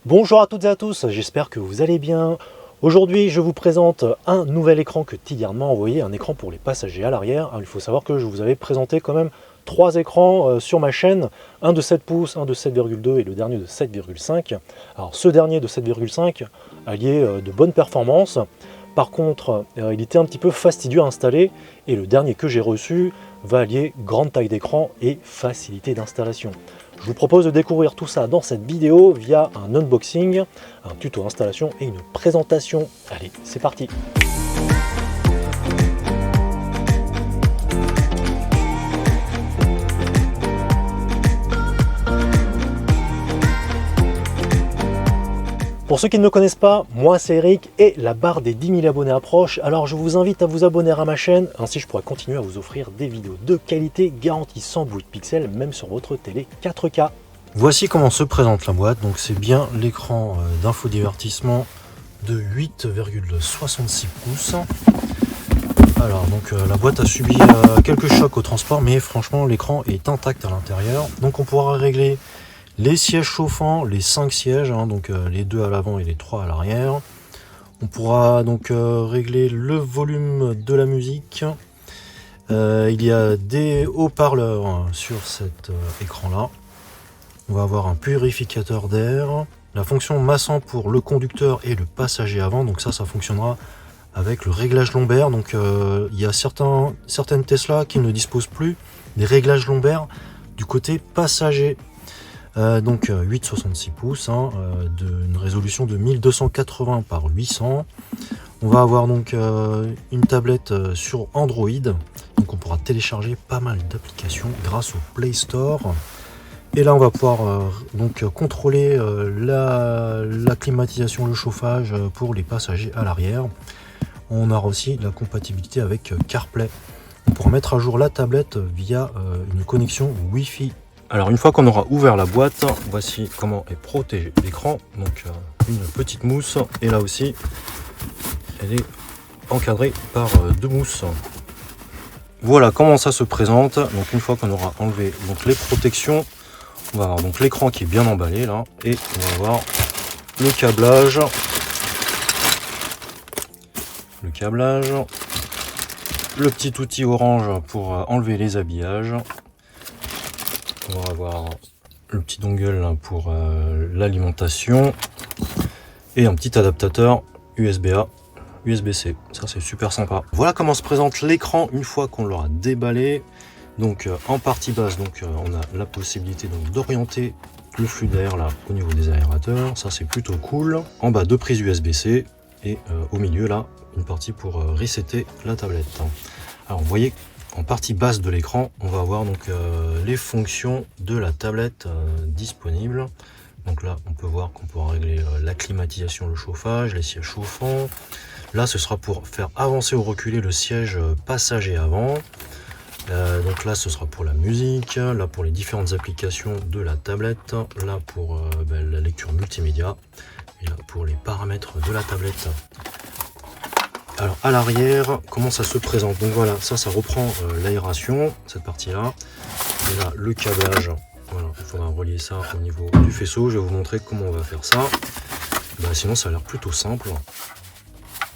Bonjour à toutes et à tous, j'espère que vous allez bien. Aujourd'hui, je vous présente un nouvel écran que Tigard m'a envoyé, un écran pour les passagers à l'arrière. Il faut savoir que je vous avais présenté quand même 3 écrans sur ma chaîne, un de 7 pouces, un de 7,2 et le dernier de 7,5. Alors ce dernier de 7,5 alliait de bonnes performances. Par contre, il était un petit peu fastidieux à installer et le dernier que j'ai reçu va allier grande taille d'écran et facilité d'installation. Je vous propose de découvrir tout ça dans cette vidéo via un unboxing, un tuto installation et une présentation. Allez, c'est parti! Pour ceux qui ne me connaissent pas, moi c'est Eric et la barre des 10 000 abonnés approche, alors je vous invite à vous abonner à ma chaîne, ainsi je pourrai continuer à vous offrir des vidéos de qualité garanties sans bruit de pixels, même sur votre télé 4K. Voici comment se présente la boîte, donc c'est bien l'écran d'infodivertissement de 8,66 pouces. Alors donc la boîte a subi quelques chocs au transport, mais franchement l'écran est intact à l'intérieur, donc on pourra régler les sièges chauffants, les 5 sièges, donc les 2 à l'avant et les 3 à l'arrière. On pourra donc régler le volume de la musique. Il y a des haut-parleurs sur cet écran-là. On va avoir un purificateur d'air. La fonction massant pour le conducteur et le passager avant. Donc ça fonctionnera avec le réglage lombaire. Donc il y a certaines Tesla qui ne disposent plus des réglages lombaires du côté passager. Donc 8,66 pouces, d'une résolution de 1280 par 800. On va avoir donc une tablette sur Android, donc on pourra télécharger pas mal d'applications grâce au Play Store. Et là on va pouvoir donc contrôler la climatisation, le chauffage pour les passagers à l'arrière. On aura aussi la compatibilité avec CarPlay. On pourra mettre à jour la tablette via une connexion Wi-Fi. Alors une fois qu'on aura ouvert la boîte, voici comment est protégé l'écran. Donc une petite mousse et là aussi elle est encadrée par 2 mousses. Voilà comment ça se présente. Donc une fois qu'on aura enlevé donc les protections, on va avoir donc l'écran qui est bien emballé là et on va avoir le câblage. Le petit outil orange pour enlever les habillages. On va avoir le petit dongle pour l'alimentation et un petit adaptateur USB-A, USB-C. Ça c'est super sympa. Voilà comment se présente l'écran une fois qu'on l'aura déballé. Donc en partie basse, donc on a la possibilité d'orienter le flux d'air là au niveau des aérateurs. Ça c'est plutôt cool. En bas 2 prises USB-C et au milieu là une partie pour resetter la tablette. Alors vous voyez, en partie basse de l'écran, on va avoir donc les fonctions de la tablette disponibles. Donc là, on peut voir qu'on pourra régler la climatisation, le chauffage, les sièges chauffants. Là, ce sera pour faire avancer ou reculer le siège passager avant. Donc là, ce sera pour la musique, là pour les différentes applications de la tablette, là pour la lecture multimédia, et là pour les paramètres de la tablette. Alors à l'arrière, comment ça se présente? Donc voilà, ça reprend l'aération, cette partie-là. Et là, le câblage, voilà, il faudra relier ça au niveau du faisceau. Je vais vous montrer comment on va faire ça. Sinon, ça a l'air plutôt simple.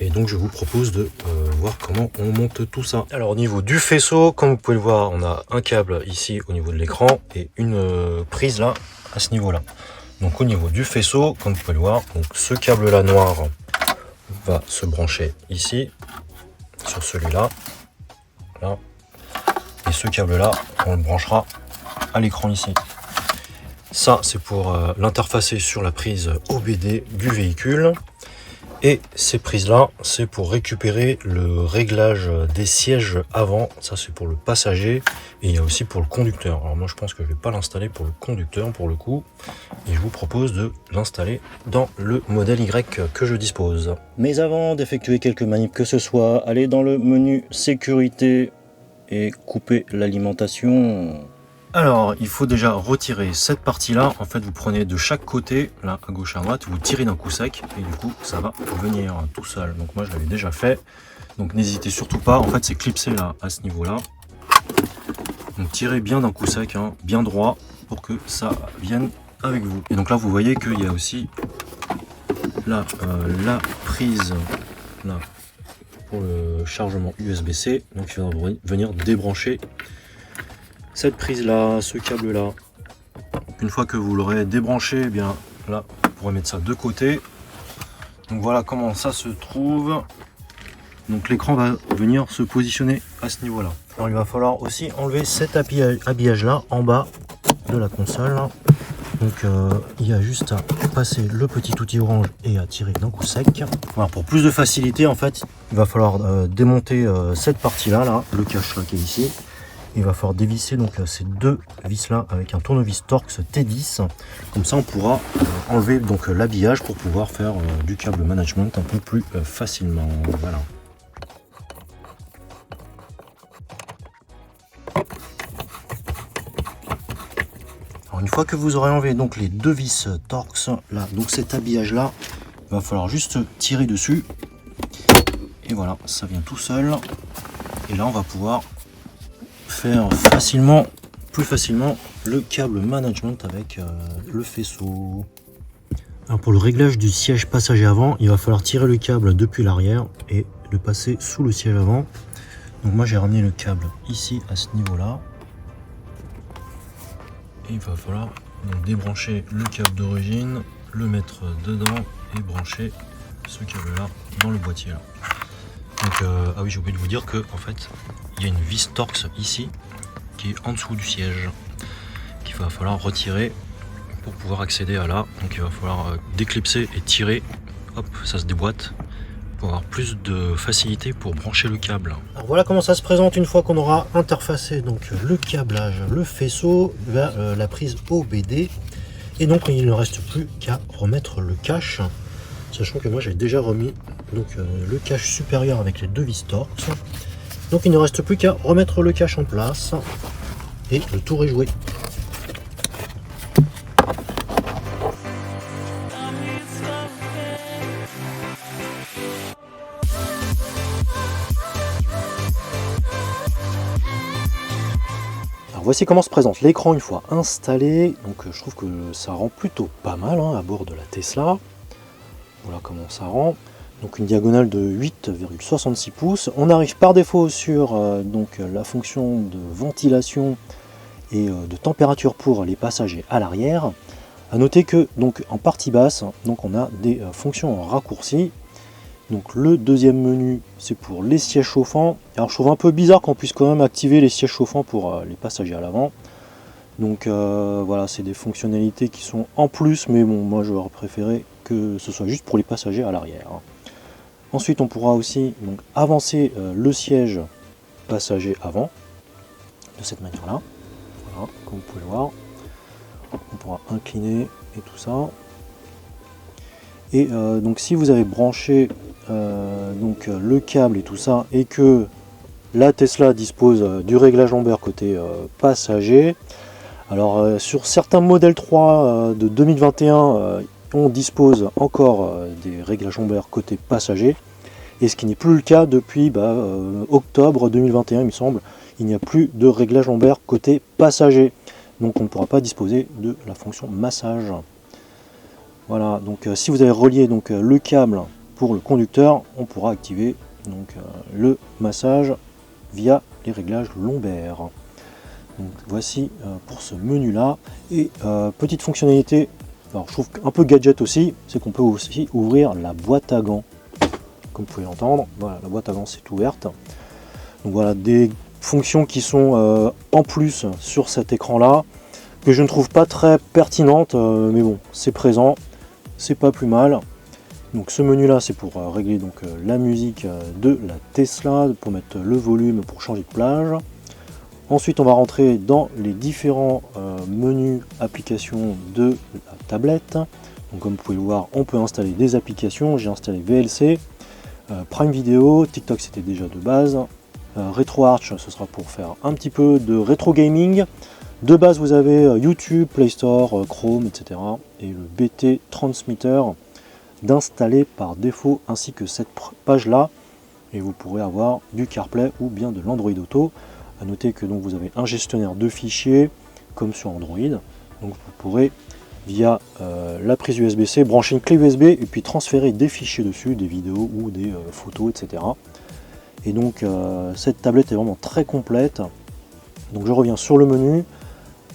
Et donc, je vous propose de voir comment on monte tout ça. Alors au niveau du faisceau, comme vous pouvez le voir, on a un câble ici au niveau de l'écran et une prise là, à ce niveau-là. Donc au niveau du faisceau, comme vous pouvez le voir, donc ce câble-là noir va se brancher ici sur celui-là là, et ce câble là on le branchera à l'écran ici. Ça c'est pour l'interfacer sur la prise OBD du véhicule et ces prises là c'est pour récupérer le réglage des sièges avant. Ça c'est pour le passager et il y a aussi pour le conducteur. Alors moi je pense que je vais pas l'installer pour le conducteur pour le coup et je vous propose de l'installer dans le modèle Y que je dispose. Mais avant d'effectuer quelques manips que ce soit, allez dans le menu sécurité et couper l'alimentation. Alors il faut déjà retirer cette partie là. En fait vous prenez de chaque côté, là à gauche à droite, vous tirez d'un coup sec et du coup ça va venir tout seul. Donc moi je l'avais déjà fait, donc n'hésitez surtout pas. En fait c'est clipsé là à ce niveau là, donc tirez bien d'un coup sec, bien droit pour que ça vienne avec vous. Et donc là vous voyez qu'il y a aussi là la prise là pour le chargement USB-C. Donc il va venir débrancher cette prise là, ce câble là. Une fois que vous l'aurez débranché, eh bien là vous pourrez mettre ça de côté. Donc voilà comment ça se trouve. Donc l'écran va venir se positionner à ce niveau là. Alors il va falloir aussi enlever cet habillage là en bas de la console. Donc il y a juste à passer le petit outil orange et à tirer d'un coup sec. Voilà, pour plus de facilité en fait, il va falloir démonter cette partie là, le cache là qui est ici. Il va falloir dévisser donc ces deux vis là avec un tournevis Torx T10. Comme ça on pourra enlever donc l'habillage pour pouvoir faire du câble management un peu plus facilement. Voilà. Alors une fois que vous aurez enlevé donc les deux vis Torx là, donc cet habillage là, il va falloir juste tirer dessus. Et voilà, ça vient tout seul. Et là on va pouvoir faire facilement, plus facilement, le câble management avec le faisceau. Alors pour le réglage du siège passager avant, il va falloir tirer le câble depuis l'arrière et le passer sous le siège avant. Donc moi j'ai ramené le câble ici à ce niveau là. Et il va falloir donc débrancher le câble d'origine, le mettre dedans et brancher ce câble là dans le boîtier là. Donc ah oui, j'ai oublié de vous dire que en fait il y a une vis Torx ici qui est en dessous du siège qu'il va falloir retirer pour pouvoir accéder à là. Donc il va falloir déclipser et tirer, hop, ça se déboîte pour avoir plus de facilité pour brancher le câble. Alors voilà comment ça se présente une fois qu'on aura interfacé donc le câblage, le faisceau vers la prise OBD. Et donc il ne reste plus qu'à remettre le cache, sachant que moi j'ai déjà remis donc le cache supérieur avec les deux vis Torx. Donc il ne reste plus qu'à remettre le cache en place et le tour est joué. Alors voici comment se présente l'écran une fois installé. Donc je trouve que ça rend plutôt pas mal à bord de la Tesla. Voilà comment ça rend. Donc une diagonale de 8,66 pouces. On arrive par défaut sur donc la fonction de ventilation et de température pour les passagers à l'arrière. À noter que donc en partie basse, donc on a des fonctions en raccourci. Donc le deuxième menu, c'est pour les sièges chauffants. Alors je trouve un peu bizarre qu'on puisse quand même activer les sièges chauffants pour les passagers à l'avant. Donc voilà, c'est des fonctionnalités qui sont en plus, mais bon, moi j'aurais préféré que ce soit juste pour les passagers à l'arrière. Ensuite, on pourra aussi donc avancer le siège passager avant, de cette manière-là. Voilà, comme vous pouvez le voir. On pourra incliner et tout ça. Et donc si vous avez branché donc le câble et tout ça, et que la Tesla dispose du réglage lombaire côté passager, alors sur certains modèles 3 de 2021, on dispose encore des réglages lombaires côté passager, et ce qui n'est plus le cas depuis octobre 2021 il me semble. Il n'y a plus de réglage lombaire côté passager, donc on ne pourra pas disposer de la fonction massage. Voilà, donc si vous avez relié donc le câble pour le conducteur, on pourra activer donc le massage via les réglages lombaires. Donc voici pour ce menu là. Et petite fonctionnalité, alors je trouve un peu gadget aussi, c'est qu'on peut aussi ouvrir la boîte à gants. Comme vous pouvez l'entendre, voilà, la boîte à gants c'est ouverte. Donc voilà, des fonctions qui sont en plus sur cet écran là, que je ne trouve pas très pertinentes, mais bon, c'est présent, c'est pas plus mal. Donc ce menu là c'est pour régler donc la musique de la Tesla, pour mettre le volume, pour changer de plage. Ensuite on va rentrer dans les différents menus applications de la tablette. Donc comme vous pouvez le voir, on peut installer des applications. J'ai installé VLC, Prime Video, TikTok c'était déjà de base, RetroArch ce sera pour faire un petit peu de rétro gaming. De base vous avez YouTube, Play Store, Chrome, etc. Et le BT Transmitter d'installer par défaut, ainsi que cette page là, et vous pourrez avoir du CarPlay ou bien de l'Android Auto. À noter que donc vous avez un gestionnaire de fichiers comme sur Android, donc vous pourrez via la prise USB-C, brancher une clé USB et puis transférer des fichiers dessus, des vidéos ou des photos, etc. Et donc cette tablette est vraiment très complète. Donc je reviens sur le menu.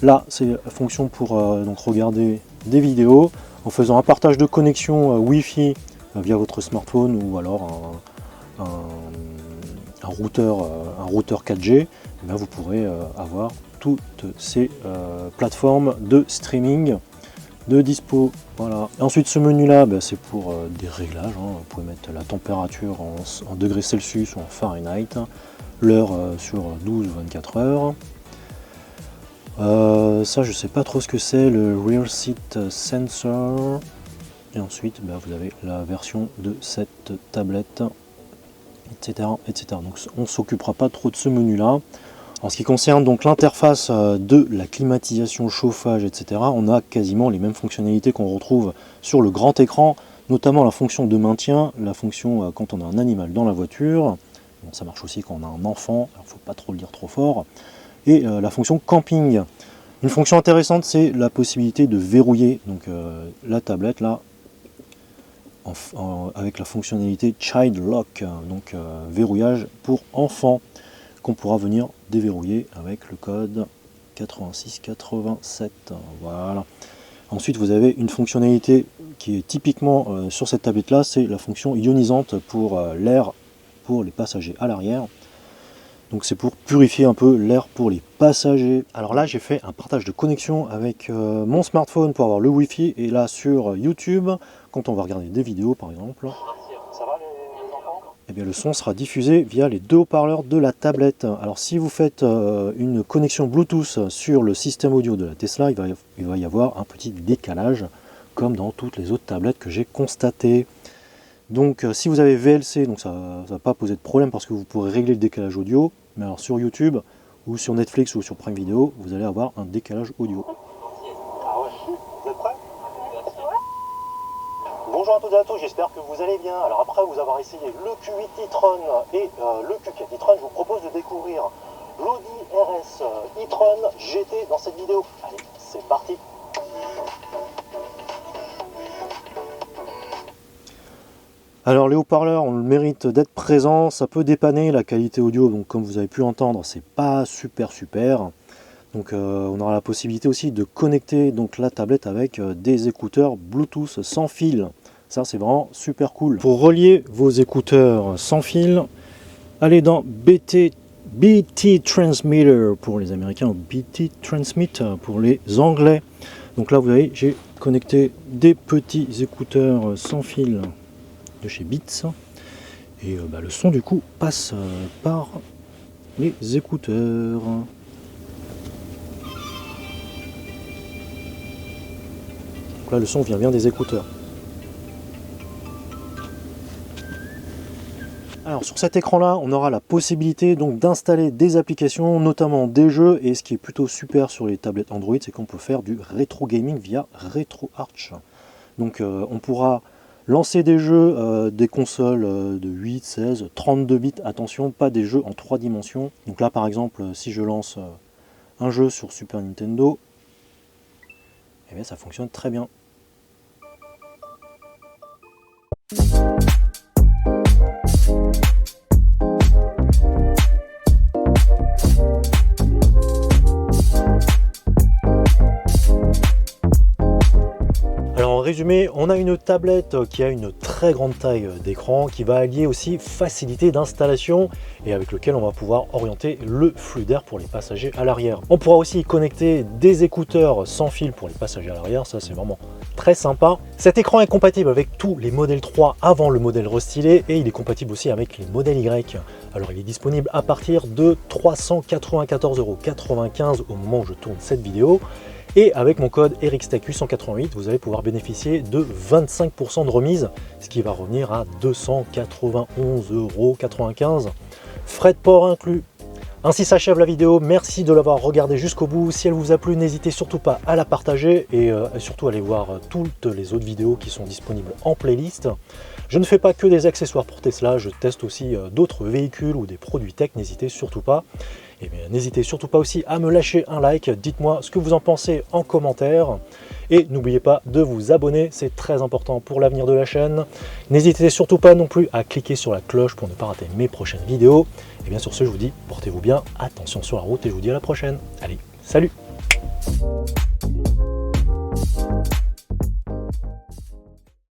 Là, c'est la fonction pour donc regarder des vidéos en faisant un partage de connexion Wi-Fi via votre smartphone ou alors un routeur 4G. Et bien, vous pourrez avoir toutes ces plateformes de streaming de dispo. Voilà. Et ensuite, ce menu-là, c'est pour des réglages. Vous pouvez mettre la température en degrés Celsius ou en Fahrenheit, l'heure sur 12 ou 24 heures. Ça, je sais pas trop ce que c'est, le Rear Seat Sensor. Et ensuite, vous avez la version de cette tablette, etc., etc. Donc, on ne s'occupera pas trop de ce menu-là. En ce qui concerne donc l'interface de la climatisation, chauffage, etc., on a quasiment les mêmes fonctionnalités qu'on retrouve sur le grand écran, notamment la fonction de maintien, la fonction quand on a un animal dans la voiture. Bon, ça marche aussi quand on a un enfant, il ne faut pas trop le dire trop fort. Et la fonction camping. Une fonction intéressante, c'est la possibilité de verrouiller donc, la tablette là, avec la fonctionnalité Child Lock, donc verrouillage pour enfants, qu'on pourra venir déverrouiller avec le code 8687. Voilà. Ensuite, vous avez une fonctionnalité qui est typiquement sur cette tablette là, c'est la fonction ionisante pour l'air pour les passagers à l'arrière. Donc c'est pour purifier un peu l'air pour les passagers. Alors là, j'ai fait un partage de connexion avec mon smartphone pour avoir le Wi-Fi. Et là, sur YouTube, quand on va regarder des vidéos par exemple, Ça va les enfants ? eh bien, le son sera diffusé via les deux haut-parleurs de la tablette. Alors si vous faites une connexion Bluetooth sur le système audio de la Tesla, il va y avoir un petit décalage, comme dans toutes les autres tablettes que j'ai constatées. Donc si vous avez VLC, donc ça ne va pas poser de problème parce que vous pourrez régler le décalage audio. Mais alors sur YouTube ou sur Netflix ou sur Prime Video, vous allez avoir un décalage audio. Ah ouais, vous êtes prêts ? Bonjour à toutes et à tous, j'espère que vous allez bien. Alors après vous avoir essayé le Q8 e-tron et le Q4 e-tron, je vous propose de découvrir l'Audi RS e-tron GT dans cette vidéo. Allez, c'est parti. Alors les haut-parleurs ont le mérite d'être présents, ça peut dépanner la qualité audio, donc comme vous avez pu entendre, c'est pas super. Donc on aura la possibilité aussi de connecter donc la tablette avec des écouteurs Bluetooth sans fil. Ça c'est vraiment super cool. Pour relier vos écouteurs sans fil, allez dans BT Transmitter pour les Américains ou BT Transmit pour les Anglais. Donc là vous voyez, j'ai connecté des petits écouteurs sans fil de chez Beats et le son du coup passe par les écouteurs. Donc là le son vient bien des écouteurs. Alors sur cet écran là on aura la possibilité donc d'installer des applications, notamment des jeux, et ce qui est plutôt super sur les tablettes Android, c'est qu'on peut faire du rétro gaming via RetroArch. Donc on pourra lancer des jeux des consoles de 8, 16, 32 bits, attention, pas des jeux en 3 dimensions. Donc là par exemple, si je lance un jeu sur Super Nintendo, eh bien, ça fonctionne très bien. Résumé, on a une tablette qui a une très grande taille d'écran qui va allier aussi facilité d'installation et avec lequel on va pouvoir orienter le flux d'air pour les passagers à l'arrière. On pourra aussi connecter des écouteurs sans fil pour les passagers à l'arrière, ça c'est vraiment très sympa. Cet écran est compatible avec tous les modèles 3 avant le modèle restylé et il est compatible aussi avec les modèles Y. Alors il est disponible à partir de 394,95 € au moment où je tourne cette vidéo. Et avec mon code EricStack888, vous allez pouvoir bénéficier de 25% de remise, ce qui va revenir à 291,95 €, frais de port inclus. Ainsi s'achève la vidéo, merci de l'avoir regardée jusqu'au bout. Si elle vous a plu, n'hésitez surtout pas à la partager et surtout allez voir toutes les autres vidéos qui sont disponibles en playlist. Je ne fais pas que des accessoires pour Tesla, je teste aussi d'autres véhicules ou des produits tech, n'hésitez surtout pas. Et bien n'hésitez surtout pas aussi à me lâcher un like, dites-moi ce que vous en pensez en commentaire. Et n'oubliez pas de vous abonner, c'est très important pour l'avenir de la chaîne. N'hésitez surtout pas non plus à cliquer sur la cloche pour ne pas rater mes prochaines vidéos. Et bien sur ce, je vous dis, portez-vous bien, attention sur la route et je vous dis à la prochaine. Allez, salut!